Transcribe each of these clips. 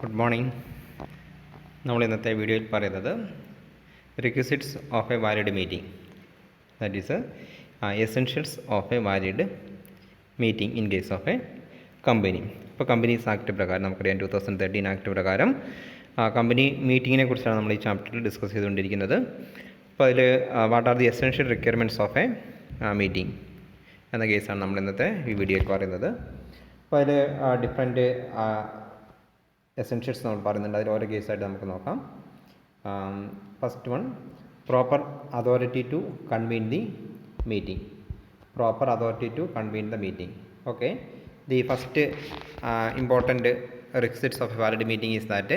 Good morning. നമ്മൾ ഇന്നത്തെ വീഡിയോയിൽ പറയുന്നത് requisites of a valid meeting, that is essentials of a valid meeting in case of a company. ഇപ്പോൾ companies act പ്രകാരം നമുക്കറിയാം 2013 ആക്ട് പ്രകാരം കമ്പനി മീറ്റിങ്ങിനെ കുറിച്ചാണ് നമ്മൾ ഈ ചാപ്റ്ററിൽ ഡിസ്കസ് ചെയ്തുകൊണ്ടിരിക്കുന്നത്. അപ്പോൾ അതിൽ what are the essential requirements of A meeting എന്ന കേസാണ് നമ്മൾ ഇന്നത്തെ ഈ വീഡിയോയിൽ പറയുന്നത്. അപ്പോൾ അതിൽ ഡിഫറെൻറ്റ് എസെൻഷ്യൽസ് നമ്മൾ പറയുന്നുണ്ട്. അതിൽ ഓരോ കേസായിട്ട് നമുക്ക് നോക്കാം. First one, proper authority to convene the meeting. Proper authority to convene the meeting. Okay, the first important requisites of a valid meeting is that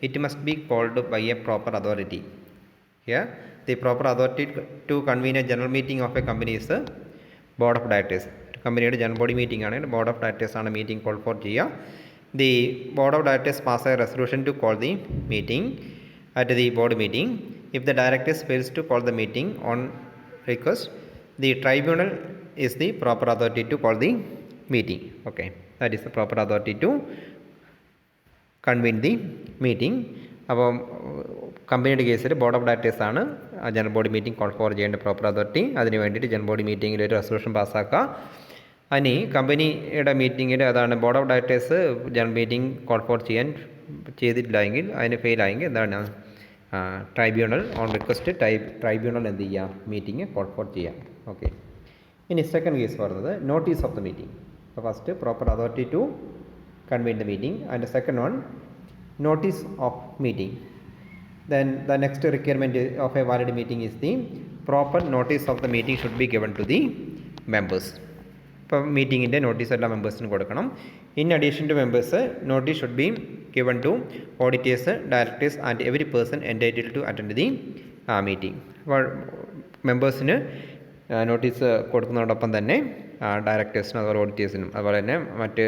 it must be called by a proper authority. Here the proper authority to convene a general meeting of a company is the board of directors. കമ്പനിയുടെ general body meeting ആണ്, board of directors ആണ് meeting call for ചെയ്യുക. The board of directors pass a resolution to call the meeting at the board meeting. If the directors fails to call the meeting on request, the tribunal is the proper authority to call the meeting. Okay, that is the proper authority to convene the meeting. അപ്പോൾ കമ്പനിയുടെ കേസിൽ board of directors ആണ് general body meeting call for ചെയ്യേണ്ട proper authority. അതിന് വേണ്ടിയിട്ട് general body മീറ്റിങ്ങിൽ ഒരു resolution പാസ്സാക്കുക. ഇനി കമ്പനിയുടെ മീറ്റിങ്ങിൽ അതാണ് board of directors general meeting call for ചെയ്തിട്ടില്ലെങ്കിൽ, അതിന് ഫെയിലായെങ്കിൽ എന്താണ് ട്രൈബ്യൂണൽ ഓൺ റിക്വസ്റ്റ് ട്രൈബ്യൂണൽ എന്ത് ചെയ്യുക, മീറ്റിംഗ് കോൾ ഫോർ ചെയ്യാം. ഓക്കെ, ഇനി സെക്കൻഡ് കേസ് പറയുന്നത് നോട്ടീസ് ഓഫ് ദ മീറ്റിംഗ്. അപ്പോൾ first proper authority to convene the meeting, and the second one notice of meeting. Then the next requirement of a valid meeting is the proper notice of the meeting should be given to the members. ഇപ്പോൾ മീറ്റിങ്ങിൻ്റെ notice എല്ലാ മെമ്പേഴ്സിനും കൊടുക്കണം. In addition to members, notice should be given to auditors, directors and every person entitled to attend the meeting. അപ്പോൾ മെമ്പേഴ്സിന് notice കൊടുക്കുന്നതോടൊപ്പം തന്നെ ഡയറക്ടേഴ്സിനും അതുപോലെ ഓഡിറ്റേഴ്സിനും അതുപോലെ തന്നെ മറ്റ്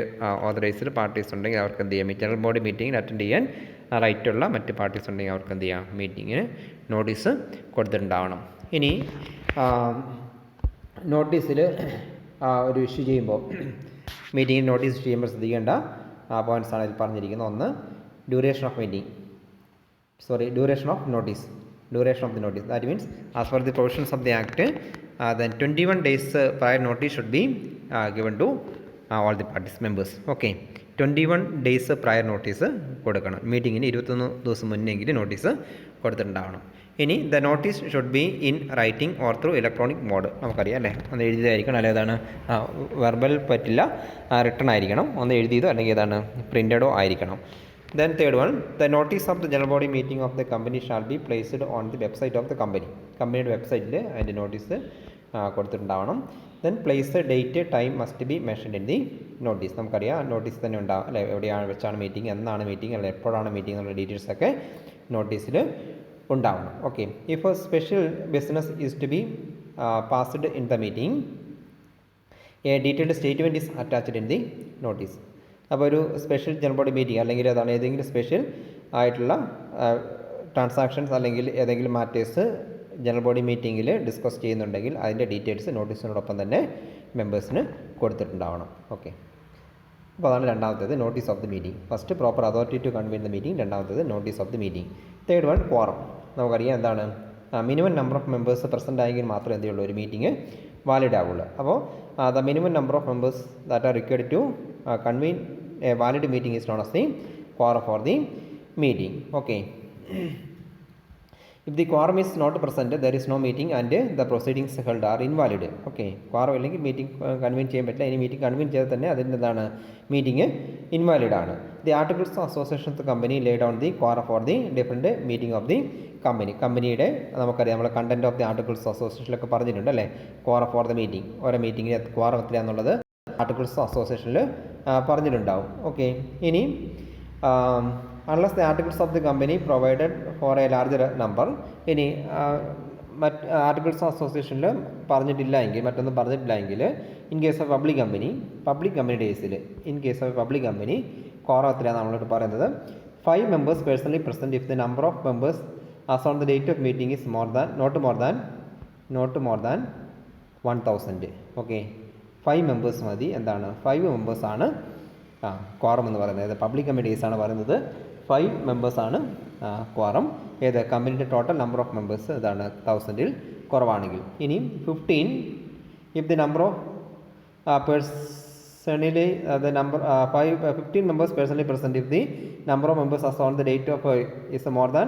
ഓതറൈസ്ഡ് പാർട്ടീസ് ഉണ്ടെങ്കിൽ അവർക്ക് എന്ത് ചെയ്യാം, ജനറൽ ബോഡി മീറ്റിങ്ങിൽ അറ്റൻഡ് ചെയ്യാൻ റൈറ്റുള്ള മറ്റ് പാർട്ടീസ് ഉണ്ടെങ്കിൽ അവർക്ക് എന്ത് ചെയ്യാം, മീറ്റിങ്ങിന് നോട്ടീസ് കൊടുത്തിട്ടുണ്ടാവണം. ഇനി നോട്ടീസിൽ ഒരു ഇഷ്യൂ ചെയ്യുമ്പോൾ, മീറ്റിങ്ങിൽ നോട്ടീസ് ചെയ്യുമ്പോൾ ശ്രദ്ധിക്കേണ്ട പോയിൻറ്റ്സാണ് ഇതിൽ പറഞ്ഞിരിക്കുന്നത്. ഒന്ന്, duration of meeting, duration of notice. Duration of the notice, that means as per the provisions of the act, then 21 days prior notice should be given to all the parties members. Okay, 21 days prior notice കൊടുക്കണം. മീറ്റിങ്ങിന് 21 ദിവസം മുന്നെങ്കിൽ notice കൊടുത്തിട്ടുണ്ടാവണം. ഇനി the notice should be in writing or through electronic mode. നമുക്കറിയാം അല്ലേ, ഒന്ന് എഴുതിയതായിരിക്കണം, അല്ലെ ഏതാണ് വെർബൽ പറ്റില്ല, റിട്ടൺ ആയിരിക്കണം. ഒന്ന് എഴുതിയതോ അല്ലെങ്കിൽ ഏതാണ് പ്രിൻറ്റഡോ ആയിരിക്കണം. Then third one, the notice of the general body meeting of the company shall be placed on the website of the company. കമ്പനിയുടെ വെബ്സൈറ്റിൽ അതിൻ്റെ നോട്ടീസ് കൊടുത്തിട്ടുണ്ടാവണം. Then place, date, time must be mentioned in the notice. നമുക്കറിയാം notice തന്നെ ഉണ്ടാവും അല്ലെ, എവിടെയാണ് വെച്ചാണ് മീറ്റിംഗ്, എന്നാണ് മീറ്റിംഗ്, അല്ലെ എപ്പോഴാണ് മീറ്റിംഗ് എന്നുള്ള ഡീറ്റെയിൽസൊക്കെ നോട്ടീസിൽ ഉണ്ടാവണം. Okay, if a special business is to be passed in the meeting, a detailed statement is attached in the notice. അപ്പോൾ ഒരു സ്പെഷ്യൽ ജനറൽ ബോഡി മീറ്റിംഗ് അല്ലെങ്കിൽ അതാണ് ഏതെങ്കിലും സ്പെഷ്യൽ ആയിട്ടുള്ള ട്രാൻസാക്ഷൻസ് അല്ലെങ്കിൽ ഏതെങ്കിലും മാറ്റേഴ്സ് ജനറൽ ബോഡി മീറ്റിങ്ങിൽ ഡിസ്കസ് ചെയ്യുന്നുണ്ടെങ്കിൽ അതിൻ്റെ ഡീറ്റെയിൽസ് നോട്ടീസിനോടൊപ്പം തന്നെ മെമ്പേഴ്സിന് കൊടുത്തിട്ടുണ്ടാവണം. ഓക്കെ, അപ്പോൾ അതാണ് രണ്ടാമത്തേത്, notice of the meeting. First proper authority to convene the meeting, രണ്ടാമത്തേത് notice of the meeting. Third one, quorum. നമുക്കറിയാം എന്താണ്, minimum number of members present ആയെങ്കിൽ മാത്രമേ എന്ത് ചെയ്യുള്ളൂ, ഒരു മീറ്റിംഗ് വാലിഡ് ആവുള്ളൂ. അപ്പോൾ the minimum number of members that are required to convene a valid meeting is known as the quorum for the meeting. Okay, if the quorum is not present, there is no meeting and the proceedings held are invalid. Okay, quorum അല്ലെങ്കിൽ meeting convene ചെയ്യാൻ പറ്റില്ല. ഇനി meeting convene ചെയ്താൽ തന്നെ അതിൻ്റെ എന്താണ്, meeting invalid ആണ്. The articles of association of the company Leh down the quorum for the different meeting of the company. കമ്പനിയുടെ നമുക്കറിയാം, നമ്മൾ കണ്ടന്റ് ഓഫ് ദി ആർട്ടിക്കിൾസ് അസോസിയേഷനിലൊക്കെ പറഞ്ഞിട്ടുണ്ട് അല്ലേ, quorum for the meeting, ഓരോ മീറ്റിംഗിന് quorum എത്രയാണെന്നുള്ളത് ആർട്ടിക്കിൾസ് അസോസിയേഷനിൽ പറഞ്ഞിട്ടുണ്ടാവും. ഓക്കെ, ഇനി unless the articles of the company provided four A larger number. ഇനി മറ്റ് ആർട്ടിക്കിൾസ് ഓഫ് അസോസിയേഷനിൽ പറഞ്ഞിട്ടില്ല എങ്കിൽ, മറ്റൊന്നും പറഞ്ഞിട്ടില്ല എങ്കിൽ, ഇൻ കേസ് ഓഫ് പബ്ലിക് കമ്പനിയുടെ കേസിൽ, in case of public company quorum എത്രയാണ് നമ്മളോട് പറയുന്നത്, 5 members personally present if the number of members as on the date of meeting is not more than 1000. Okay, 5 members മതി. എന്താണ്, 5 members ആണ് quorum എന്ന് പറയുന്നത്. പബ്ലിക് കമ്മിറ്റി കേസാണ് പറയുന്നത് 5 മെമ്പേഴ്സാണ് ക്വാറം. ഏത് കമ്പനിയുടെ ടോട്ടൽ നമ്പർ ഓഫ് മെമ്പേഴ്സ് ഇതാണ് 1000-ൽ കുറവാണെങ്കിൽ. ഇനി 15 if the number of personally the number 15 members personally present if the number of members as on the date of is more than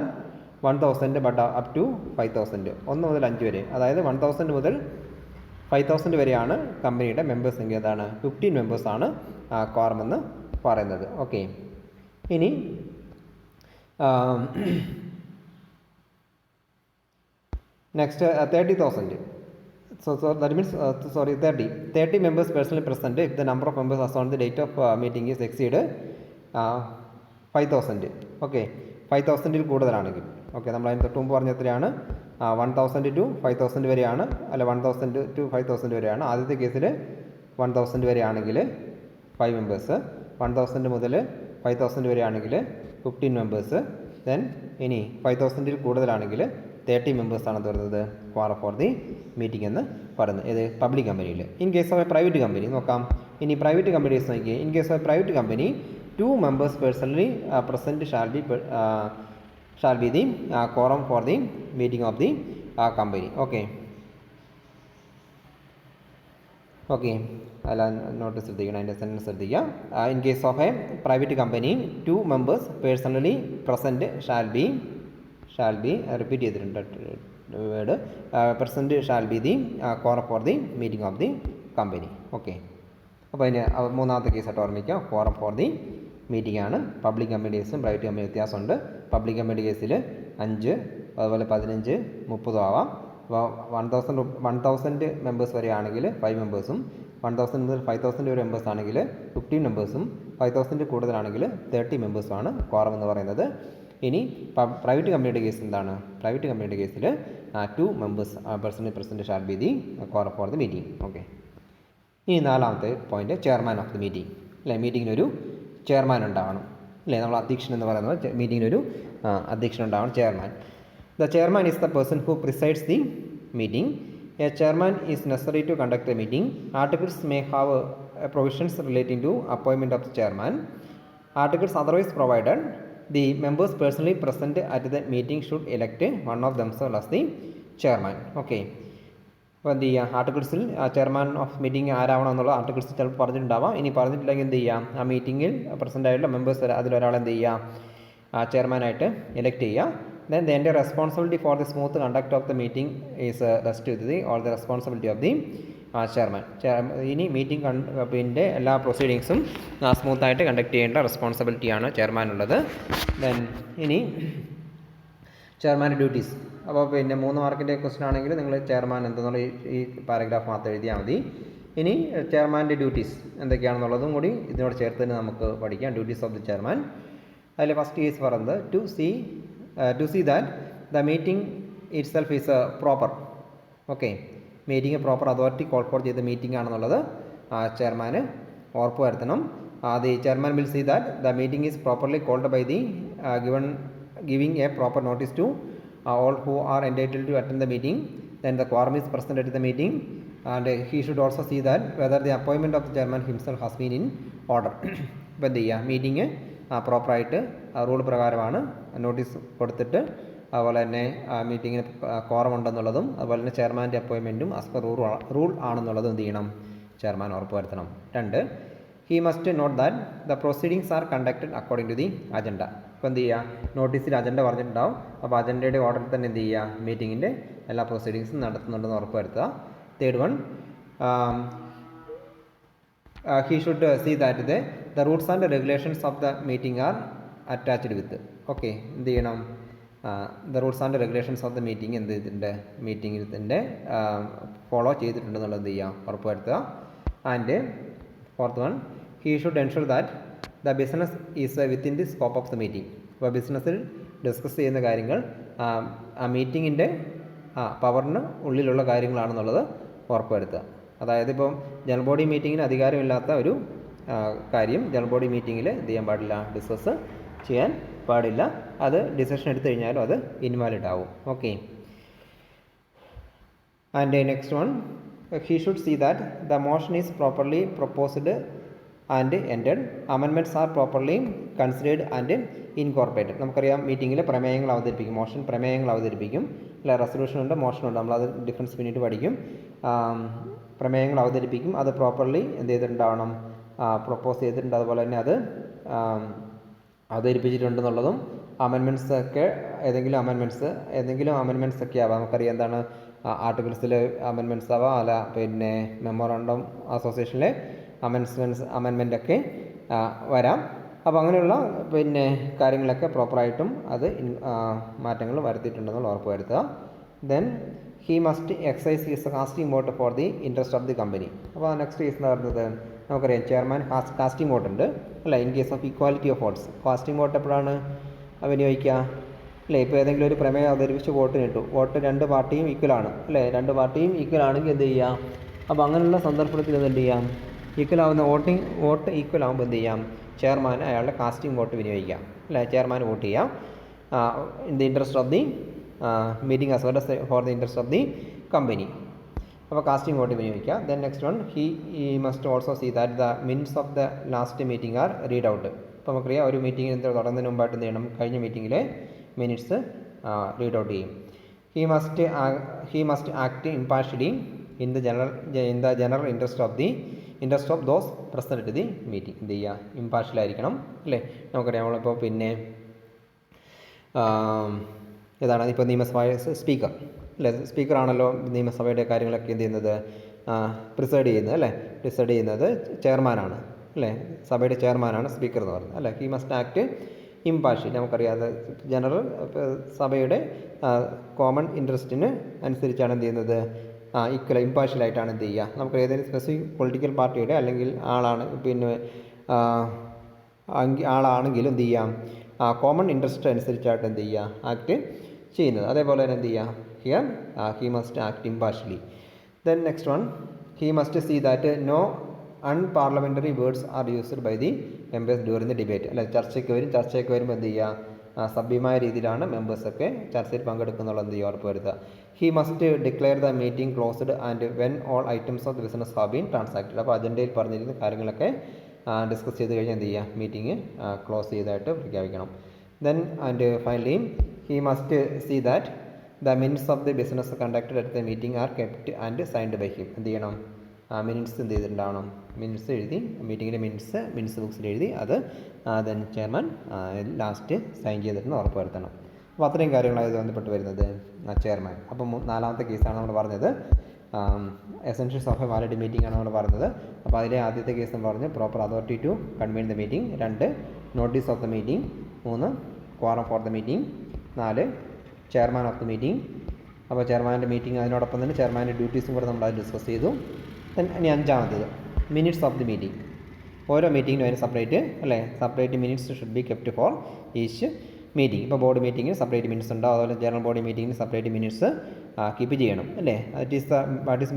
1000 but up to 5000. 1 മുതൽ 5 വരെ, അതായത് 1000 മുതൽ 5000 വരെയാണ് കമ്പനിയുടെ മെമ്പേഴ്സ് എങ്കിൽ അതാണ് 15 മെമ്പേഴ്സാണ് ക്വാറം എന്ന് പറയുന്നത്. ഓക്കെ, ഇനി next 30,000. So that means 30 members personally present if the number of members as on the date of meeting is exceed 5,000. Okay, 5,000-ൽ കൂടുതലാണെങ്കിൽ. ഓക്കെ, നമ്മൾ അതിന് തൊട്ട് മുമ്പ് പറഞ്ഞ എത്രയാണ്? 1,000 to 5,000 വരെയാണ്, അല്ല 1,000 to 5,000 വരെയാണ്. ആദ്യത്തെ കേസിൽ 1,000 വരെയാണെങ്കിൽ 5 മെമ്പേഴ്സ്, 1,000 മുതൽ 5,000 വരെയാണെങ്കിൽ 15 മെമ്പേഴ്സ്. ദെൻ ഇനി 5,000-ൽ കൂടുതലാണെങ്കിൽ 30 മെമ്പേഴ്സാണ് വരുന്നത് ക്വാറം ഫോർ ദി മീറ്റിംഗ് എന്ന് പറയുന്നത്. ഏത് പബ്ലിക് കമ്പനിയിൽ. In case of a private company നോക്കാം. ഇനി പ്രൈവറ്റ് കമ്പനീസ് നോക്കിയേ. In case of a private company 2 members personally present shall be the quorum for the meeting of the company. Okay, അല്ല note ശ്രദ്ധിക്കണം, അതിൻ്റെ സെൻറ്റൻസ് ശ്രദ്ധിക്കുക. In case of a private company 2 members personally present shall be repeat ചെയ്തിട്ടുണ്ട് word, present shall be the quorum for the meeting of the company. Okay, അപ്പോൾ അതിന് മൂന്നാമത്തെ കേസായിട്ട് ഓർമ്മിക്കുക. ക്വാറം ഫോർ ദി മീറ്റിംഗ് ആണ്. പബ്ലിക് കമ്പനി കേസും private company വ്യത്യാസമുണ്ട്. Public company കേസിൽ 5, അതുപോലെ 15, 30 ആവാം. അപ്പോൾ 1,000 മെമ്പേഴ്സ് വരെ ആണെങ്കിൽ 5 മെമ്പേഴ്സും, 1,000 മുതൽ 5,000 വരെ മെമ്പേഴ്സ് ആണെങ്കിൽ 15 മെമ്പേഴ്സും, 5,000 കൂടുതലാണെങ്കിൽ 30 മെമ്പേഴ്സുമാണ് ക്വാറം എന്ന് പറയുന്നത്. ഇനി പ്രൈവറ്റ് കമ്പനിയുടെ കേസ് എന്താണ്? പ്രൈവറ്റ് കമ്പനിയുടെ കേസിൽ 2 members personally present shall be the quorum for the meeting. Okay, ഇനി നാലാമത്തെ point chairman of the meeting. അല്ലേ, മീറ്റിങ്ങിനൊരു ചെയർമാൻ ഉണ്ടാവണം. അല്ലേ, നമ്മൾ അധ്യക്ഷൻ എന്ന് പറയുന്നത് മീറ്റിങ്ങിനൊരു അധ്യക്ഷൻ ഉണ്ടാവണം, chairman. The chairman is the person who presides the meeting. A chairman is necessary to conduct a meeting. Articles may have provisions relating to appointment of the chairman. Articles otherwise provided the members personally present at the meeting should elect one of themselves as the chairman. Okay, അപ്പോൾ എന്ത് ചെയ്യുക? ആർട്ടിക്കിൾസിൽ chairman of meeting ആരാവണം എന്നുള്ള articles ചിലപ്പോൾ പറഞ്ഞിട്ടുണ്ടാവാം. ഇനി പറഞ്ഞിട്ടില്ലെങ്കിൽ എന്ത് ചെയ്യാം? ആ മീറ്റിങ്ങിൽ പ്രസൻ്റ് ആയിട്ടുള്ള മെമ്പേഴ്സ് അതിലൊരാൾ എന്ത് ചെയ്യുക? ചെയർമാനായിട്ട് എലക്ട് ചെയ്യുക. ദെൻ ദ എൻ്റെ responsibility for the smooth conduct of the meeting is rest with the all the responsibility of the chairman. ഇനി മീറ്റിംഗ് പിന്നെ എല്ലാ പ്രൊസീഡിങ്സും സ്മൂത്തായിട്ട് കണ്ടക്ട് ചെയ്യേണ്ട റെസ്പോൺസിബിലിറ്റിയാണ് ചെയർമാനുള്ളത്. ദെൻ ഇനി ചെയർമാൻ്റെ ഡ്യൂട്ടീസ്. അപ്പോൾ പിന്നെ 3 മാർക്കിൻ്റെ ക്വസ്റ്റൻ ആണെങ്കിൽ നിങ്ങൾ ചെയർമാൻ എന്തെന്നുള്ള ഈ പാരഗ്രാഫ് മാത്രം എഴുതിയാൽ മതി. ഇനി ചെയർമാൻ്റെ ഡ്യൂട്ടീസ് എന്തൊക്കെയാണെന്നുള്ളതും കൂടി ഇതിനോട് ചേർത്ത് തന്നെ നമുക്ക് പഠിക്കാം. Duties of the chairman. അതിൽ ഫസ്റ്റ് കേസ് പറയുന്നത് to see that the meeting itself is proper. Okay, meeting proper authority call for ചെയ്ത മീറ്റിംഗ് ആണെന്നുള്ളത് ചെയർമാന് ഉറപ്പ് വരുത്തണം. The chairman will see that the meeting is properly called by the giving a proper notice to all who are entitled to attend the meeting. Then the quorum is present at the meeting, and he should also see that whether the appointment of the chairman himself has been in order. ഇപ്പോൾ എന്ത് ചെയ്യുക? Meeting പ്രോപ്പറായിട്ട് rule പ്രകാരമാണ് notice കൊടുത്തിട്ട്, അതുപോലെ തന്നെ മീറ്റിങ്ങിന് quorum ഉണ്ടെന്നുള്ളതും, അതുപോലെ തന്നെ ചെയർമാൻ്റെ അപ്പോയിൻമെൻറ്റും ആസ് പെർ റൂൾ ആണെന്നുള്ളതും എന്ത് ചെയ്യണം? ചെയർമാൻ ഉറപ്പ് വരുത്തണം. 2, he must note that the proceedings are conducted according to the agenda. ഇപ്പോൾ എന്ത് ചെയ്യുക? നോട്ടീസിൽ അജണ്ട പറഞ്ഞിട്ടുണ്ടാവും. അപ്പോൾ അജണ്ടയുടെ ഓർഡറിൽ തന്നെ എന്ത് ചെയ്യുക? മീറ്റിങ്ങിൻ്റെ എല്ലാ പ്രൊസീഡിങ്സും നടത്തുന്നുണ്ടെന്ന് ഉറപ്പ് വരുത്തുക. 3rd one, he should see that the rules and regulations of the meeting are attached with. Okay, എന്ത് ചെയ്യണം? The rules and regulations of the meeting എന്ത് ചെയ്തിട്ടുണ്ട്? മീറ്റിങ്ങിൻ്റെ ഫോളോ ചെയ്തിട്ടുണ്ടെന്നുള്ളത് എന്ത് ചെയ്യുക? ഉറപ്പ് വരുത്തുക. And 4th one, he should ensure that the business is within the scope of the meeting. അപ്പോൾ ബിസിനസ്സിൽ ഡിസ്കസ് ചെയ്യുന്ന കാര്യങ്ങൾ ആ മീറ്റിങ്ങിൻ്റെ പവറിന് ഉള്ളിലുള്ള കാര്യങ്ങളാണെന്നുള്ളത് ഉറപ്പ് വരുത്തുക. അതായത് ഇപ്പം ജനറൽ ബോഡി മീറ്റിങ്ങിന് അധികാരമില്ലാത്ത ഒരു കാര്യം ജനറൽ ബോഡി മീറ്റിങ്ങിൽ എന്ത് ചെയ്യാൻ പാടില്ല? ഡിസ്കസ് ചെയ്യാൻ പാടില്ല. അത് ഡിസിഷൻ എടുത്തു കഴിഞ്ഞാലും അത് ഇൻവാലിഡ് ആവും. Okay, and next one, he should see that the motion is properly proposed and ended. Amendments are properly considered and incorporated. നമുക്കറിയാം മീറ്റിങ്ങിൽ പ്രമേയങ്ങൾ അവതരിപ്പിക്കും, പ്രമേയങ്ങൾ അവതരിപ്പിക്കും അല്ലെ. റെസൊല്യൂഷനുണ്ട്, മോഷനുണ്ട്, നമ്മളത് ഡിഫറൻസ് പിന്നീട് പഠിക്കും. പ്രമേയങ്ങൾ അവതരിപ്പിക്കും, അത് പ്രോപ്പർലി എന്ത് ചെയ്തിട്ടുണ്ടാവണം, പ്രൊപ്പോസ് ചെയ്തിട്ടുണ്ട്, അതുപോലെ തന്നെ അത് അവതരിപ്പിച്ചിട്ടുണ്ടെന്നുള്ളതും. അമെൻമെൻറ്റ്സ് ഒക്കെ ഏതെങ്കിലും അമെൻമെൻറ്റ്സ് ഒക്കെ ആവാം. നമുക്കറിയാം എന്താണ് ആർട്ടിക്കിൾസിൽ അമെൻമെൻറ്റ്സ് ആവാം, അല്ല പിന്നെ മെമ്മോറാണ്ടം അസോസിയേഷനിലെ അമെൻമെൻ്റ് ഒക്കെ വരാം. അപ്പോൾ അങ്ങനെയുള്ള പിന്നെ കാര്യങ്ങളൊക്കെ പ്രോപ്പറായിട്ടും അത് മാറ്റങ്ങൾ വരുത്തിയിട്ടുണ്ടെന്നുള്ള ഉറപ്പ് വരുത്തുക. Then he must excise his casting vote four the interest of the company. അപ്പോൾ നെക്സ്റ്റ് കേസ് എന്ന് പറയുന്നത് നമുക്കറിയാം ചെയർമാൻ കാസ്റ്റിംഗ് വോട്ട് ഉണ്ട് അല്ലേ. In case of equality of votes casting vote എപ്പോഴാണ് വിനിയോഗിക്കുക അല്ലേ? ഇപ്പോൾ ഏതെങ്കിലും ഒരു പ്രമേയം അവതരിപ്പിച്ച് വോട്ടിന് ഇട്ടു, വോട്ട് രണ്ട് പാർട്ടിയും ഈക്വലാണ് അല്ലേ. രണ്ട് പാർട്ടിയും ഈക്വൽ ആണെങ്കിൽ എന്ത് ചെയ്യാം? അപ്പോൾ അങ്ങനെയുള്ള സന്ദർഭത്തിൽ എന്ത് ചെയ്യാം? ഈക്വൽ ആവുന്ന വോട്ട് ഈക്വൽ ആകുമ്പോൾ എന്ത് ചെയ്യാം? ചെയർമാൻ അയാളുടെ കാസ്റ്റിംഗ് വോട്ട് വിനിയോഗിക്കാം അല്ലേ. ചെയർമാൻ വോട്ട് ചെയ്യാം in the interest of the meeting as well as for the interest of the company. അപ്പോൾ കാസ്റ്റിംഗ് വോട്ട് വിനിയോഗിക്കുക. Then next one he must also see that the minutes of the last meeting are read out. അപ്പോൾ നമുക്കറിയാം ഒരു മീറ്റിംഗിൽ തുടങ്ങുന്നതിന് മുമ്പായിട്ട് എന്ത് ചെയ്യണം? കഴിഞ്ഞ മീറ്റിങ്ങിലെ മിനിറ്റ്സ് റീഡ് ഔട്ട് ചെയ്യും. He must act impartially in the general interest of those present at the meeting. എന്ത് ചെയ്യുക? ഇംപാർഷ്യലായിരിക്കണം അല്ലേ. നമുക്കറിയാം നമ്മളിപ്പോൾ പിന്നെ ഏതാണ് ഇപ്പോൾ നിയമസഭ സ്പീക്കർ അല്ലേ. സ്പീക്കറാണല്ലോ നിയമസഭയുടെ കാര്യങ്ങളൊക്കെ എന്ത് ചെയ്യുന്നത്? പ്രിസൈഡ് ചെയ്യുന്നത് അല്ലേ. പ്രിസൈഡ് ചെയ്യുന്നത് ചെയർമാനാണ് അല്ലേ. സഭയുടെ ചെയർമാനാണ് സ്പീക്കർ എന്ന് പറയുന്നത് അല്ലേ. He must act impartial. നമുക്കറിയാതെ ജനറൽ സഭയുടെ കോമൺ ഇൻട്രസ്റ്റിന് അനുസരിച്ചാണ് എന്ത് ചെയ്യുന്നത്? ഇംപാർഷ്യലായിട്ടാണ് എന്ത് ചെയ്യുക? നമുക്ക് ഏതെങ്കിലും സ്പെസിഫിക് പൊളിറ്റിക്കൽ പാർട്ടിയുടെ അല്ലെങ്കിൽ ആളാണെങ്കിലും എന്ത് ചെയ്യാം? കോമൺ ഇൻട്രസ്റ്റ് അനുസരിച്ചായിട്ട് എന്ത് ചെയ്യുക? ആക്ട് ചെയ്യുന്നത്. അതേപോലെ തന്നെ എന്ത് ചെയ്യുക? Here he must act impartially. Then next one he must see that no unparliamentary words are used by the members during the debate അല്ലെ. ചർച്ചയ്ക്ക് വരുമ്പോൾ എന്ത് ചെയ്യുക? സഭ്യമായ രീതിയിലാണ് മെമ്പേഴ്സൊക്കെ ചർച്ചയിൽ പങ്കെടുക്കുന്നുള്ള എന്ത് ചെയ്യുക? ഉറപ്പ് വരുത്തുക. He must declare the meeting closed and when all items of the business have been transacted. അപ്പോൾ അജണ്ടയിൽ പറഞ്ഞിരുന്ന കാര്യങ്ങളൊക്കെ ഡിസ്കസ് ചെയ്ത് കഴിഞ്ഞാൽ എന്ത് ചെയ്യുക? മീറ്റിംഗ് ക്ലോസ് ചെയ്തതായിട്ട് പ്രഖ്യാപിക്കണം. Then and finally he must see that the minutes of the business conducted at the meeting are kept and signed by him. എന്ത് ചെയ്യണം? മിനിറ്റ്സ് എന്ത് ചെയ്തിട്ടുണ്ടാവണം? മിനിറ്റ്സ് എഴുതി, മീറ്റിങ്ങിൻ്റെ മിനിറ്റ്സ് ബുക്സിൽ എഴുതി അത് ദെൻ ചെയർമാൻ ലാസ്റ്റ് സൈൻ ചെയ്തിട്ടുണ്ടെന്ന് ഉറപ്പ് വരുത്തണം. അപ്പോൾ അത്രയും കാര്യങ്ങളായത് ബന്ധപ്പെട്ട് വരുന്നത് ചെയർമാൻ. അപ്പം നാലാമത്തെ കേസാണ് നമ്മൾ പറഞ്ഞത് essentials of a valid meeting ആണ് നമ്മൾ പറഞ്ഞത്. അപ്പോൾ അതിലെ ആദ്യത്തെ കേസ് എന്ന് പറഞ്ഞ് proper authority to convene the meeting, 2 notice of the meeting, 3 quorum for the meeting, 4 chairman of the meeting. അപ്പോൾ ചെയർമാൻ്റെ മീറ്റിംഗ് അതിനോടൊപ്പം തന്നെ ചെയർമാൻ്റെ ഡ്യൂട്ടീസും കൂടെ നമ്മൾ അത് ഡിസ്കസ് ചെയ്തു. ഇനി 5ാമത്തേത് മിനിറ്റ്സ് ഓഫ് ദി മീറ്റിംഗ്. ഓരോ മീറ്റിങ്ങിനും അതിന് സെപ്പറേറ്റ് അല്ലേ, separate minutes should be kept for each meeting. ഇപ്പോൾ ബോർഡ് മീറ്റിങ്ങിന് സെപ്പറേറ്റ് മിനിറ്റ്സ് ഉണ്ടാവും, അതുപോലെ ജനറൽ ബോഡി മീറ്റിങ്ങിന് സെപ്പറേറ്റ് മിനിറ്റ്സ് കീപ്പ് ചെയ്യണം അല്ലേ. What is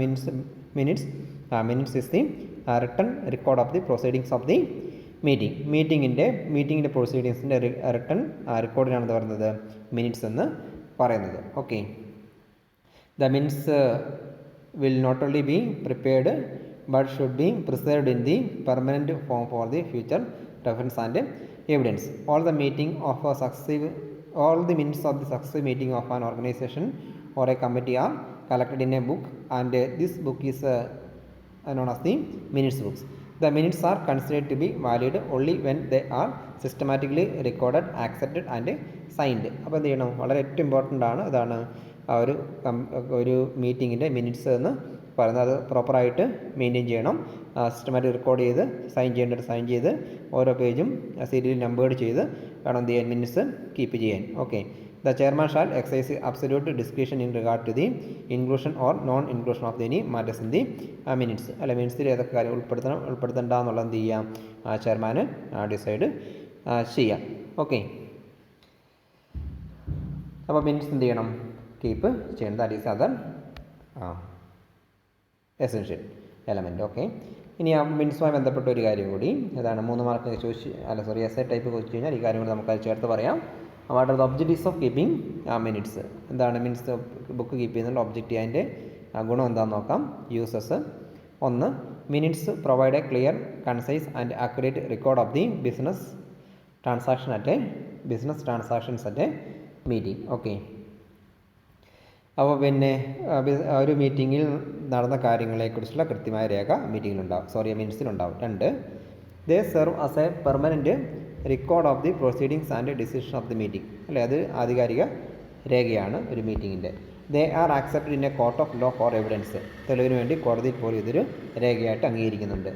minutes is the written record of the proceedings of the മീറ്റിങ്ങിൻ്റെ പ്രൊസീഡിങ്സിൻ്റെ റിട്ടൺ റെക്കോർഡിനാണെന്ന് പറയുന്നത് മിനിറ്റ്സ് എന്ന് പറയുന്നത്. Okay, the minutes will not only be prepared but should be preserved in the permanent form for the future reference and evidence. All the minutes of the successive meeting of an organization or a committee are collected in a book, and this book is known as the minutes books. The minutes are considered to be valid only when they are systematically recorded, accepted and signed. അപ്പോൾ എന്ത് ചെയ്യണം? വളരെ ഏറ്റവും important ആണ്. അതാണ് ഒരു മീറ്റിങ്ങിൻ്റെ minutes എന്ന് പറയുന്നത്. അത് പ്രോപ്പറായിട്ട് മെയിൻറ്റെയിൻ ചെയ്യണം. സിസ്റ്റമാറ്റിക് റെക്കോർഡ് ചെയ്ത് സൈൻ ചെയ്ത് ഓരോ പേജും സീരിയൽ നമ്പേർഡ് ചെയ്ത് വേണം എന്ത് ചെയ്യാൻ? മിനിറ്റ്സ് കീപ്പ് ചെയ്യാൻ. Okay, the chairman shall exercise absolute discretion in regard to the inclusion or non inclusion of the any matters in the minutes. അല്ല, മിനിറ്റ്സിൽ ഏതൊക്കെ കാര്യം ഉൾപ്പെടുത്തണ്ട എന്നുള്ളത് എന്ത് ചെയ്യാം? ചെയർമാന് ഡിസൈഡ് ചെയ്യാം. ഓക്കെ, അപ്പോൾ മിനിറ്റ്സ് എന്ത് ചെയ്യണം? കീപ്പ് ചെയ്യണം. That is other essential element. Okay, ഇനി ആ മിനിറ്റ്സുമായി ബന്ധപ്പെട്ട ഒരു കാര്യം കൂടി, അതാണ് 3 മാർക്ക് എസ്ഐ ടൈപ്പ് ചോദിച്ചു കഴിഞ്ഞാൽ ഈ കാര്യം കൂടി നമുക്കത് ചേർത്ത് പറയാം. What are the objectives of keeping minutes? എന്താണ് മിനിറ്റ്സ് ബുക്ക് കീപ്പ് ചെയ്യുന്നതിനുള്ള ഒബ്ജക്റ്റീവ്, അതിൻ്റെ ഗുണം എന്താണെന്ന് നോക്കാം. യൂസസ്, ഒന്ന്, minutes provide a clear, concise and accurate record of the business transactions at a meeting. Okay, അപ്പോൾ പിന്നെ ഒരു മീറ്റിങ്ങിൽ നടന്ന കാര്യങ്ങളെക്കുറിച്ചുള്ള കൃത്യമായ രേഖ മിനിറ്റ്സിലുണ്ടാവും. 2, they serve as a permanent record of the proceedings and decision of the meeting. അല്ലേ, അത് ആധികാരിക രേഖയാണ് ഒരു മീറ്റിങ്ങിൻ്റെ. They are accepted in a court of law for evidence. തെളിവിന് വേണ്ടി കോടതിയിൽ പോലും ഇതൊരു രേഖയായിട്ട് അംഗീകരിക്കുന്നുണ്ട്.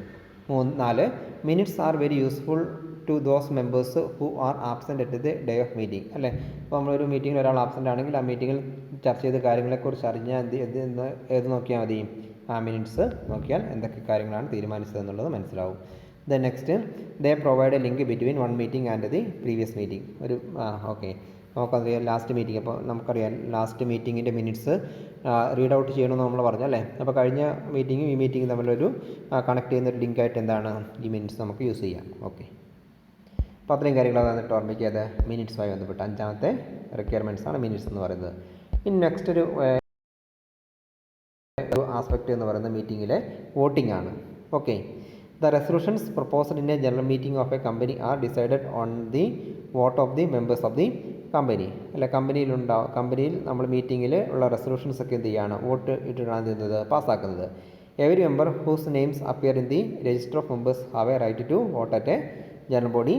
4, minutes are very useful to those members who are absent at the day of meeting. അല്ലേ, ഇപ്പോൾ നമ്മളൊരു മീറ്റിങ്ങിൽ ഒരാൾ ആബ്സെൻ്റ് ആണെങ്കിൽ ആ മീറ്റിങ്ങിൽ ചർച്ച ചെയ്ത കാര്യങ്ങളെക്കുറിച്ച് അറിഞ്ഞാൽ ഏത് നോക്കിയാൽ മതി? ആ മിനിറ്റ്സ് നോക്കിയാൽ എന്തൊക്കെ കാര്യങ്ങളാണ് തീരുമാനിച്ചതെന്നുള്ളത് മനസ്സിലാവും. Then next, they provide A link between one meeting and the previous meeting. Okay, നമുക്കറിയാം ലാസ്റ്റ് മീറ്റിംഗ്. അപ്പോൾ നമുക്കറിയാം ലാസ്റ്റ് മീറ്റിങ്ങിൻ്റെ മിനിറ്റ്സ് റീഡ് ഔട്ട് ചെയ്യണമെന്ന് നമ്മൾ പറഞ്ഞു അല്ലേ. അപ്പോൾ കഴിഞ്ഞ മീറ്റിങ്ങും ഈ മീറ്റിംഗും തമ്മിലൊരു കണക്ട് ചെയ്യുന്നൊരു ലിങ്കായിട്ട് എന്താണ് ഈ മിനിറ്റ്സ് നമുക്ക് യൂസ് ചെയ്യാം. ഓക്കെ, അപ്പോൾ അത്രയും കാര്യങ്ങൾ വന്നിട്ട് ഓർമ്മിക്കാതെ മിനിറ്റ്സുമായി ബന്ധപ്പെട്ട് 5ാമത്തെ റിക്വയർമെൻറ്റ്സ് ആണ് മിനിറ്റ്സ് എന്ന് പറയുന്നത്. ഇനി നെക്സ്റ്റ് ഒരു ആസ്പെക്റ്റ് എന്ന് പറയുന്നത് മീറ്റിങ്ങിലെ വോട്ടിംഗ് ആണ്. Okay, the resolutions proposed in a general meeting of a company are decided on the vote of the members of the company. അല്ല, കമ്പനിയിൽ നമ്മൾ മീറ്റിങ്ങിൽ ഉള്ള റെസൊല്യൂഷൻസ് ഒക്കെ എന്ത് ചെയ്യുകയാണ്? വോട്ട് ഇട്ടിട്ടാണ് ചെയ്യുന്നത്, പാസ്സാക്കുന്നത്. Every member whose names appear in the register of members have a right to vote at a general body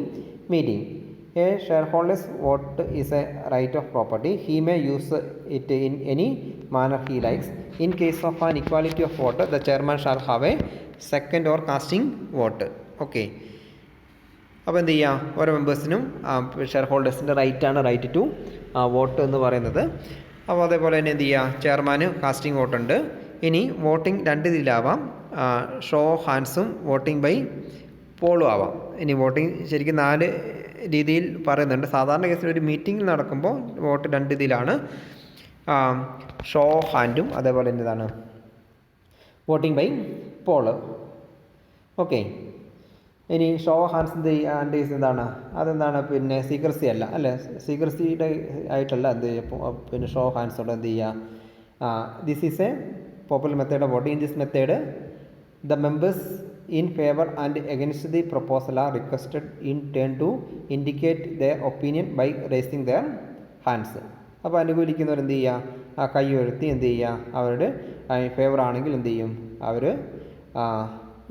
meeting. A shareholder's vote is a right of property. He may use it in any manner he likes. In case of an equality of vote, the chairman shall have a second or casting vote. Okay. അപ്പോൾ എന്ത് ചെയ്യാം? ഓരോ മെമ്പേഴ്സിനും share ഹോൾഡേഴ്സിൻ്റെ right to vote എന്ന് പറയുന്നത്. അപ്പോൾ അതേപോലെ തന്നെ എന്ത് ചെയ്യുക? ചെയർമാന് കാസ്റ്റിംഗ് വോട്ടുണ്ട്. ഇനി വോട്ടിംഗ് 2 രീതിയിലാവാം, ഷോ ഓഫ് ഹാൻഡ്സും വോട്ടിംഗ് ബൈ പോളും ആവാം. ഇനി വോട്ടിംഗ് ശരിക്കും 4 രീതിയിൽ പറയുന്നുണ്ട്. സാധാരണ കേസിൽ ഒരു മീറ്റിംഗ് നടക്കുമ്പോൾ വോട്ട് 2 രീതിയിലാണ്, ഷോ ഓഫ് ഹാൻഡും അതേപോലെ തന്നെ ഇതാണ് വോട്ടിംഗ് ബൈ പോള്. ഓക്കെ, ഇനി ഷോ ഓഫ് ഹാൻഡ്സിൻ്റെ കേസ് എന്താണ്? അതെന്താണ്? പിന്നെ സീക്രസി അല്ല അല്ലേ, സീക്രസിയുടെ ആയിട്ടല്ല എന്ത് പിന്നെ ഷോ ഓഫ് ഹാൻഡ്സോടെ എന്ത് ചെയ്യുക? This is A popular method of voting. In this method the members in favor and against the proposal are requested in turn to indicate their opinion by raising their hands. അപ്പോൾ അനുകൂലിക്കുന്നവർ എന്ത് ചെയ്യുക? കൈ ഉയർത്തി എന്ത് ചെയ്യുക? അവരുടെ ഫേവർ ആണെങ്കിൽ എന്ത് ചെയ്യും? അവർ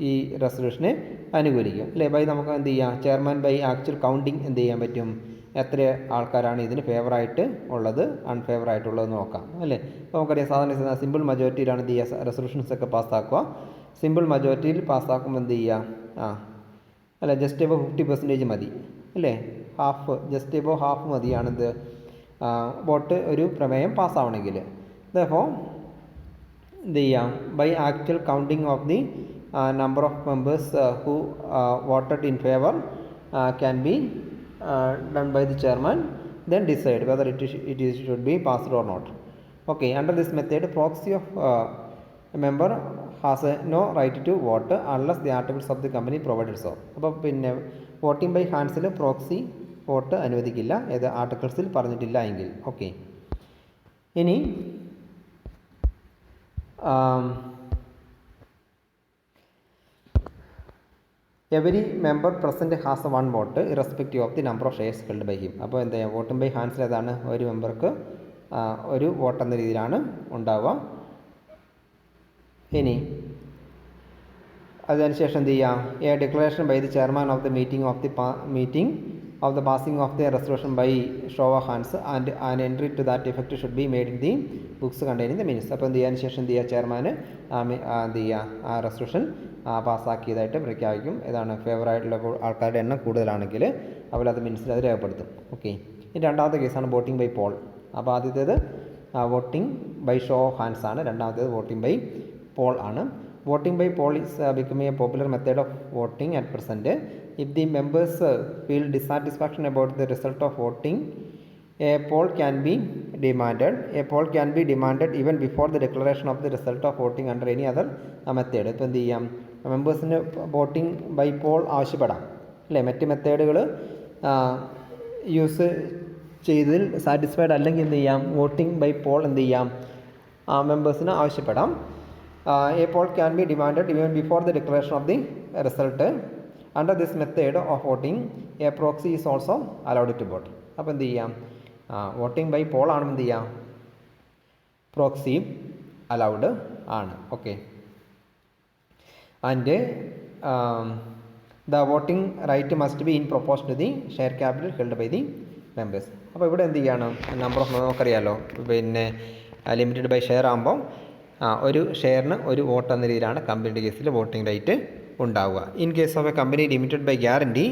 ഈ റെസൊല്യൂഷനെ അനുകൂലിക്കും അല്ലേ. ബൈ നമുക്ക് എന്ത് ചെയ്യാം? ചെയർമാൻ ബൈ ആക്ച്വൽ കൗണ്ടിങ് എന്ത് ചെയ്യാൻ പറ്റും? എത്ര ആൾക്കാരാണ് ഇതിന് ഫേവറായിട്ട് ഉള്ളത്, അൺഫേവറായിട്ടുള്ളത് നോക്കാം അല്ലേ. അപ്പോൾ നമുക്കറിയാം സാധാരണ സിമ്പിൾ മജോറിറ്റിയിലാണ് എന്ത് ചെയ്യുക? റെസൊല്യൂഷൻസ് ഒക്കെ പാസ്സാക്കുക. സിമ്പിൾ മജോറിറ്റിയിൽ പാസ്സാക്കുമ്പോൾ എന്ത് ചെയ്യുക? അല്ല, ജസ്റ്റ് എബോ 50% മതി അല്ലേ, ജസ്റ്റ് എബോ ഹാഫ് മതിയാണിത് വോട്ട് ഒരു പ്രമേയം പാസ്സാവണമെങ്കിൽ. അപ്പോൾ എന്ത് ചെയ്യാം? By actual counting of the number of members who voted in favour can be done by the chairman, then decide whether it should be passed or not. Okay, under this method proxy of a member has no right to vote unless the articles of the company provided so. അപ്പോൾ പിന്നെ voting by ഹാൻഡ്സിൽ proxy vote അനുവദിക്കില്ല, ഏത് ആർട്ടിക്കിൾസിൽ പറഞ്ഞിട്ടില്ല എങ്കിൽ. Okay, ഇനി every member present has 1 vote irrespective of the number of shares held by him. അപ്പോൾ എന്താ ചെയ്യുക? വോട്ടും ബൈ ഹാൻഡ്സിൽ ഏതാണ്? ഒരു മെമ്പർക്ക് 1 വോട്ട് എന്ന രീതിയിലാണ് ഉണ്ടാവുക. ഇനി അതിനുശേഷം എന്ത് ചെയ്യാം? A declaration by the chairman of the meeting of the passing of the resolution by show of hands and an entry to that effect should be made in the books containing the minutes. അപ്പോൾ എന്ത് ചെയ്യാൻ ശേഷം എന്ത് ചെയ്യുക? ചെയർമാന് എന്ത് ചെയ്യുക? ആ resolution പാസ്സാക്കിയതായിട്ട് പ്രഖ്യാപിക്കും. ഏതാണ്? ഫേവറായിട്ടുള്ള ആൾക്കാരുടെ എണ്ണം കൂടുതലാണെങ്കിൽ അവരത് മിനിറ്റ്സിൽ അത് രേഖപ്പെടുത്തും. ഓക്കെ, ഇനി രണ്ടാമത്തെ കേസാണ് വോട്ടിംഗ് ബൈ പോൾ. അപ്പോൾ ആദ്യത്തേത് voting by show of hands ആണ്, രണ്ടാമത്തേത് വോട്ടിംഗ് ബൈ പോൾ ആണ്. Voting by poll is becoming a popular method of voting at present. If the members feel dissatisfaction about the result of voting, a poll can be demanded. A poll can be demanded even before the declaration of the result of voting under any other method. ഇപ്പോൾ എന്ത് ചെയ്യാം? മെമ്പേഴ്സിന് voting by Paul ആവശ്യപ്പെടാം അല്ലേ. മറ്റ് മെത്തേഡുകൾ use ചെയ്തതിൽ satisfied അല്ലെങ്കിൽ എന്ത് ചെയ്യാം? വോട്ടിംഗ് ബൈ പോൾ എന്ത് ചെയ്യാം? മെമ്പേഴ്സിന് ആവശ്യപ്പെടാം. A poll can be demanded even before the declaration of the result. Under this method of voting, a proxy is also allowed to vote. അപ്പോൾ എന്ത് ചെയ്യാം, വോട്ടിംഗ് ബൈ പോൾ ആണ് എന്ത് ചെയ്യാം, പ്രോക്സി അലൗഡ് ആണ്. Okay. And the voting right must be in proportion to the share capital held by the members. അപ്പോൾ ഇവിടെ എന്ത് ചെയ്യണം, നമ്പർ ഓഫ് നമുക്കറിയാമല്ലോ, പിന്നെ ലിമിറ്റഡ് ബൈ ഷെയർ ആകുമ്പോൾ ഒരു ഷെയറിന് ഒരു വോട്ട് എന്ന രീതിയിലാണ് കമ്പനിയുടെ കേസിൽ വോട്ടിംഗ് റൈറ്റ് ഉണ്ടാവുക. In case of a company limited by guarantee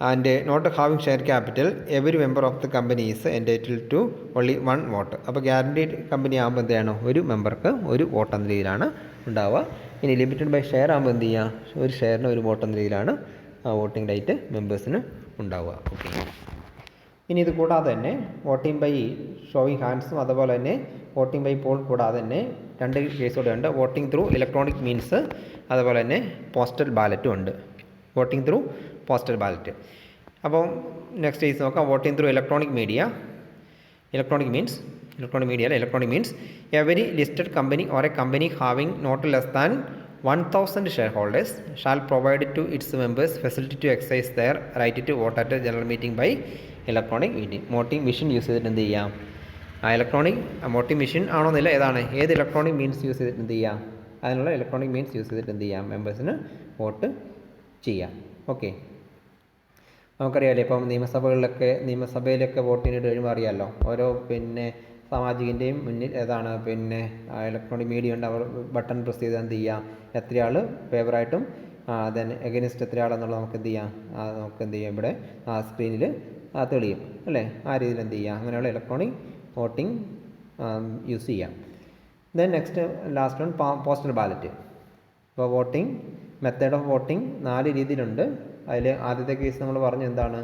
and not having share capital, every member of the company is entitled to only 1 vote. അപ്പോൾ ഗ്യാരണ്ടീഡ് കമ്പനി ആകുമ്പോൾ എന്താണ്, ഒരു മെമ്പർക്ക് ഒരു വോട്ട് എന്ന രീതിയിലാണ് ഉണ്ടാവുക. ഇനി ലിമിറ്റഡ് ബൈ ഷെയർ ആകുമ്പോൾ എന്ത് ചെയ്യുക, ഒരു ഷെയറിന് ഒരു വോട്ട് എന്ന രീതിയിലാണ് വോട്ടിംഗ് റൈറ്റ് മെമ്പേഴ്സിന് ഉണ്ടാവുക. ഓക്കെ. ഇനി ഇത് കൂടാതെ തന്നെ വോട്ടിംഗ് ബൈ ഷോയിങ് ഹാൻഡ്സും അതുപോലെ തന്നെ വോട്ടിംഗ് ബൈ പോൾ കൂടാതെ തന്നെ 2 കേസുകൂടെ ഉണ്ട്. വോട്ടിംഗ് ത്രൂ ഇലക്ട്രോണിക് മീൻസ് അതുപോലെ തന്നെ പോസ്റ്റൽ ബാലറ്റും ഉണ്ട്. Voting through postal ballot. അപ്പോൾ നെക്സ്റ്റ് കേസ് നോക്കാം. Voting through electronic media. Electronic means every listed company or a company having not less than 1000 shareholders shall provide to its members facility to exercise their right to vote at a general meeting by electronic meeting. Voting machine use ചെയ്തിട്ട് എന്ത് ചെയ്യാം, electronic voting machine ആണോന്നില്ല, ഏതാണ് ഏത് electronic means use ചെയ്തിട്ട് എന്ത് ചെയ്യാം, അതിനുള്ള electronic means use ചെയ്തിട്ട് എന്ത് ചെയ്യാം, മെമ്പേഴ്സിന് വോട്ട് ചെയ്യാം. ഓക്കെ. നമുക്കറിയാമല്ലോ, ഇപ്പം നിയമസഭയിലൊക്കെ വോട്ടിനിട്ട് കഴിയുമ്പോൾ അറിയാമല്ലോ, ഓരോ പിന്നെ സാമാജികൻ്റെയും മുന്നിൽ ഏതാണ് പിന്നെ ഇലക്ട്രോണിക് മീഡിയ ഉണ്ട്. അവർ ബട്ടൺ പ്രസ് ചെയ്താൽ എന്ത് ചെയ്യാം, എത്ര ആൾ ഫേവറായിട്ടും ദെൻ എഗനിസ്റ്റ് എത്ര ആളെന്നുള്ളത് നമുക്ക് എന്ത് ചെയ്യാം ഇവിടെ സ്ക്രീനിൽ തെളിയും അല്ലേ. ആ രീതിയിൽ എന്ത് ചെയ്യാം, അങ്ങനെയുള്ള ഇലക്ട്രോണിക് വോട്ടിംഗ് യൂസ് ചെയ്യാം. Then next last one postal ballot. ഇപ്പോൾ വോട്ടിംഗ് മെത്തേഡ് ഓഫ് വോട്ടിംഗ് 4 രീതിയിലുണ്ട്. അതിൽ ആദ്യത്തെ കേസ് നമ്മൾ പറഞ്ഞു എന്താണ്,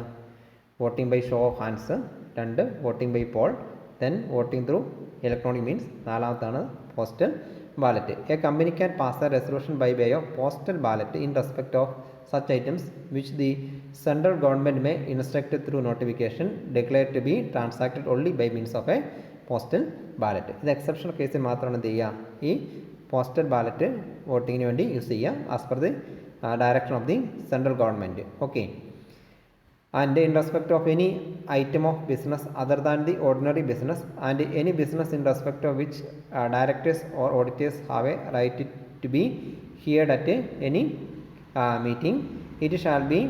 voting by show of hands. 2 voting by poll. Then voting through electronic means. 4ാമത്താണ് postal ballot. A company can pass a resolution by way of postal ballot in respect of such items which the central government may instruct through notification declared to be transacted only by means of a postal ballot. ഇത് exceptional കേസിൽ മാത്രമാണ് എന്ത് ചെയ്യുക, ഈ postal ballot വോട്ടിങ്ങിന് വേണ്ടി use ചെയ്യുക as per the direction of the central government. Okay. And in respect of any item of business other than the ordinary business and any business in respect of which directors or auditors have a right to be heard at any meeting, it shall be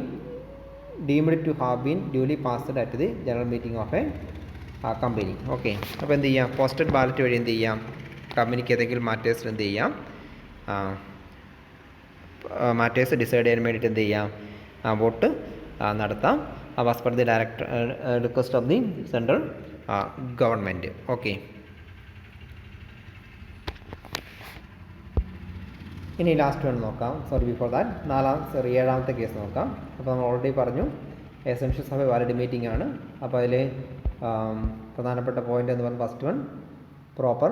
deemed to have been duly passed at the general meeting of a company. Okay. അപ്പോൾ എന്ത് ചെയ്യാം, postal ballot വഴി എന്ത് ചെയ്യാം, കമ്പനിക്ക് ഏതെങ്കിലും matters എന്ത് ചെയ്യാം, മാറ്റേഴ്സ് ഡിസൈഡ് ചെയ്യാൻ വേണ്ടിയിട്ട് എന്ത് ചെയ്യാം, വോട്ട് നടത്താം as per the request of the central government. Okay. ഇനി ലാസ്റ്റ് വൺ നോക്കാം. ബിഫോർ ദാറ്റ് 7ാമത്തെ കേസ് നോക്കാം. അപ്പോൾ നമ്മൾ ഓൾറെഡി പറഞ്ഞു essentials of a valid meeting ആണ്. അപ്പോൾ അതിൽ പ്രധാനപ്പെട്ട പോയിന്റ് എന്ന് പറഞ്ഞാൽ first one proper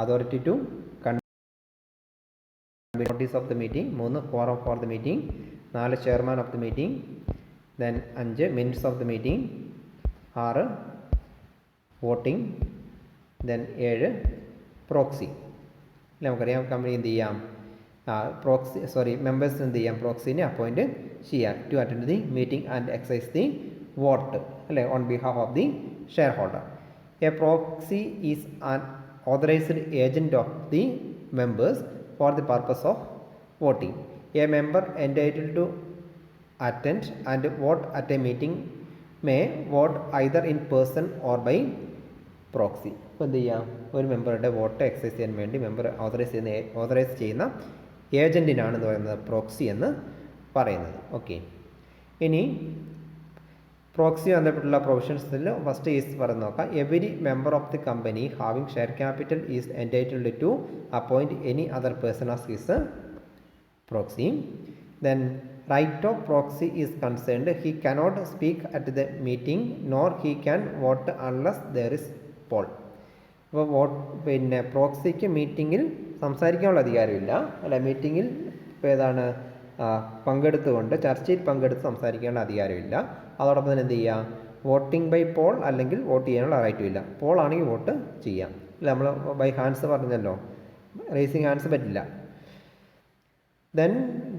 authority to notice of the meeting. 3 forum for the meeting. 4 chairman of the meeting. Then 5 minutes of the meeting. 6 voting. Then 7 proxy. നമുക്കറിയാം company എന്ത് ചെയ്യാം, members എന്ത് ചെയ്യാം, പ്രോക്സിനെ അപ്പോയിൻറ്റ് ചെയ്യാം to attend the meeting and exercise the vote അല്ലേ on behalf of the share holder. A proxy is an authorised agent of the members for the purpose of voting. A member entitled to attend and vote at a meeting may vote either in person or by proxy. അപ്പോൾ എന്ത് ചെയ്യാം, ഒരു മെമ്പറുടെ vote excise ചെയ്യാൻ വേണ്ടി member authorise ചെയ്യുന്ന ഏജൻറ്റിനാണ് എന്ന് പറയുന്നത് proxy എന്ന് പറയുന്നത്. ഓക്കെ. ഇനി പ്രോക്സി ബന്ധപ്പെട്ടുള്ള പ്രൊവിഷൻസിൽ ഫസ്റ്റ് ഈസ് പറഞ്ഞ് നോക്കാം. Every member of the company having share capital is entitled to appoint any other person as his proxy. Then right of proxy is concerned he cannot speak at the meeting nor he can vote unless there is poll. അപ്പോൾ പ്രോക്സിക്ക് മീറ്റിങ്ങിൽ സംസാരിക്കാനുള്ള അധികാരമില്ല അല്ല, മീറ്റിങ്ങിൽ ഇപ്പോൾ ഏതാണ് പങ്കെടുത്തുകൊണ്ട് ചർച്ചയിൽ പങ്കെടുത്ത് സംസാരിക്കാനുള്ള അധികാരമില്ല. അതോടൊപ്പം തന്നെ എന്ത് ചെയ്യാം, വോട്ടിംഗ് ബൈ പോൾ അല്ലെങ്കിൽ വോട്ട് ചെയ്യാനുള്ള റൈറ്റും ഇല്ല. പോൾ ആണെങ്കിൽ വോട്ട് ചെയ്യാം. അല്ല, നമ്മൾ ബൈ ഹാൻഡ്സ് പറഞ്ഞല്ലോ, റേസിങ് ഹാൻഡ്സ് പറ്റില്ല. Then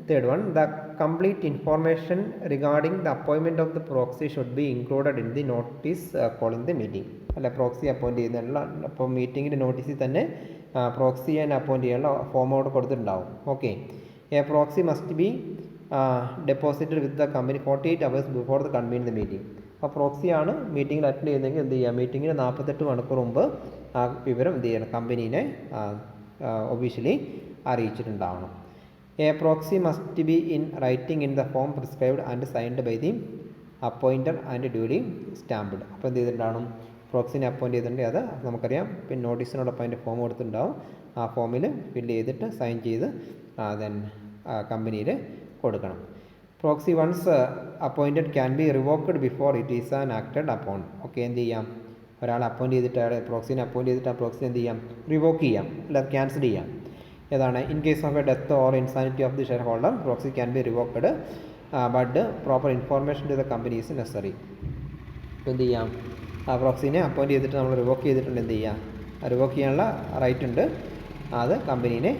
third one, the complete information regarding the appointment of the proxy should be included in the notice calling the meeting. അല്ല പ്രോക്സി അപ്പോയിൻറ്റ് ചെയ്യുന്നതിനുള്ള അപ്പോൾ മീറ്റിങ്ങിൻ്റെ നോട്ടീസിൽ തന്നെ പ്രോക്സി ഞാൻ അപ്പോയിൻറ്റ് ചെയ്യാനുള്ള ഫോം അവിടെ കൊടുത്തിട്ടുണ്ടാവും. Okay, a proxy must be deposited with the company 48 hours before the convene the meeting. അപ്പോൾ പ്രോക്സിയാണ് മീറ്റിങ്ങിൽ അറ്റൻഡ് ചെയ്യുന്നതെങ്കിൽ എന്ത് ചെയ്യുക, മീറ്റിങ്ങിന് 48 മണിക്കൂർ മുമ്പ് ആ വിവരം എന്ത് ചെയ്യണം, കമ്പനീനെ officially അറിയിച്ചിട്ടുണ്ടാവണം. A proxy must be in writing in the form prescribed and signed by the appointer and duly stamped. അപ്പോൾ എന്ത് ചെയ്തിട്ടുണ്ടാവണം, പ്രോക്സിനെ അപ്പോയിൻറ്റ് ചെയ്തിട്ടുണ്ടെങ്കിൽ അത് നമുക്കറിയാം, പിന്നെ നോട്ടീസിനോടൊപ്പം അതിൻ്റെ ഫോം കൊടുത്തിട്ടുണ്ടാവും. ആ ഫോമിൽ ഫില്ല് ചെയ്തിട്ട് സൈൻ ചെയ്ത് ദെൻ കമ്പനിയിൽ കൊടുക്കണം. Proxy once appointed can be revoked before it is an acted upon. Okay, എന്ത് ചെയ്യാം, ഒരാളെ അപ്പോയിൻറ്റ് ചെയ്തിട്ട് അയാളെ പ്രോക്സിനെ അപ്പോയിൻറ്റ് ചെയ്തിട്ട് ആ പ്രോക്സിനെ എന്ത് ചെയ്യാം, റിവോക്ക് ചെയ്യാം, അല്ല ക്യാൻസൽ ചെയ്യാം. ഏതാണ്, in case of a death or insanity of the share holder proxy can be revoked but proper information to the company is necessary. ഇപ്പോൾ എന്ത് ചെയ്യാം, ആ പ്രോക്സിനെ അപ്പോയിൻറ്റ് ചെയ്തിട്ട് നമ്മൾ റിവോക്ക് ചെയ്തിട്ടുണ്ട്, എന്ത് ചെയ്യാം, റിവോക്ക് ചെയ്യാനുള്ള റൈറ്റ് ഉണ്ട്, അത് കമ്പനീനെ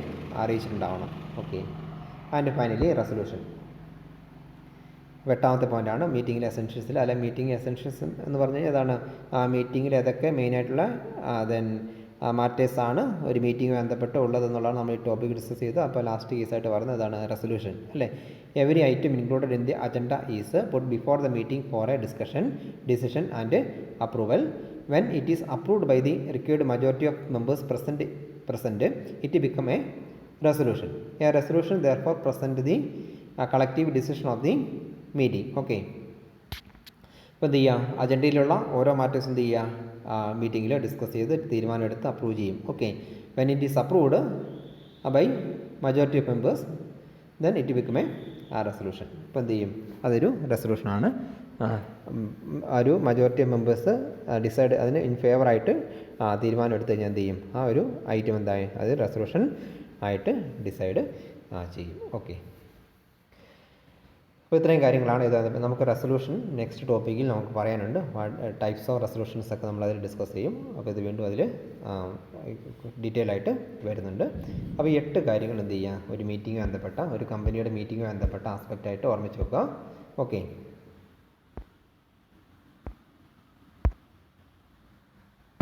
അറിയിച്ചിട്ടുണ്ടാവണം. Okay, and finally resolution. 8ാമത്തെ പോയിൻ്റാണ് മീറ്റിങ്ങിലെ എസെൻഷ്യൽസിൽ, അല്ലെങ്കിൽ മീറ്റിംഗ് എസെൻഷ്യൽസ് എന്ന് പറഞ്ഞാൽ ഏതാണ്, ആ മീറ്റിങ്ങിൽ ഏതൊക്കെ മെയിനായിട്ടുള്ള ദെൻ മാറ്റേഴ്സാണ് ഒരു മീറ്റിംഗ് ബന്ധപ്പെട്ട് ഉള്ളതെന്നുള്ളതാണ് നമ്മൾ ഈ ടോപ്പിക് ഡിസ്കസ് ചെയ്ത്. അപ്പോൾ ലാസ്റ്റ് കേസായിട്ട് പറയുന്നത് ഇതാണ് റെസൊല്യൂഷൻ അല്ലേ. Every item included in the agenda is put before the meeting for a decision and approval. When it is approved by the required majority of members present it become a resolution. A resolution therefore present the collective decision of the meeting. Okay, ഇപ്പോൾ എന്ത് ചെയ്യുക, അജണ്ടയിലുള്ള ഓരോ matters എന്ത് ചെയ്യുക, മീറ്റിങ്ങിൽ discuss ചെയ്ത് തീരുമാനമെടുത്ത് approve ചെയ്യും. Okay, when it is approved by majority of members then it become a resolution. ഇപ്പോൾ എന്ത് ചെയ്യും, അതൊരു റെസൊല്യൂഷനാണ്. ഒരു മജോറിറ്റി ഓഫ് മെമ്പേഴ്സ് ഡിസൈഡ് അതിന് ഇൻ ഫേവറായിട്ട് തീരുമാനം എടുത്തു കഴിഞ്ഞാൽ എന്ത് ചെയ്യും, ആ ഒരു ഐറ്റം എന്തായി അത് റെസൊല്യൂഷൻ ആയിട്ട് ഡിസൈഡ് ചെയ്യും. ഓക്കെ, അപ്പോൾ ഇത്രയും കാര്യങ്ങളാണ് ഇത്. നമുക്ക് റെസൊല്യൂഷൻ നെക്സ്റ്റ് ടോപ്പിക്കിൽ നമുക്ക് പറയാനുണ്ട്. ടൈപ്സ് ഓഫ് റെസൊല്യൂഷൻസ് ഒക്കെ നമ്മളതിൽ ഡിസ്കസ് ചെയ്യും. അപ്പോൾ ഇത് വീണ്ടും അതിൽ ഡീറ്റെയിൽ ആയിട്ട് വരുന്നുണ്ട്. അപ്പോൾ 8 കാര്യങ്ങൾ എന്ത് ചെയ്യുക, ഒരു മീറ്റിംഗ് ബന്ധപ്പെട്ട ഒരു കമ്പനിയുടെ മീറ്റിംഗ് ബന്ധപ്പെട്ട ആസ്പെക്റ്റായിട്ട് ഓർമ്മിച്ച് വെക്കുക. ഓക്കെ.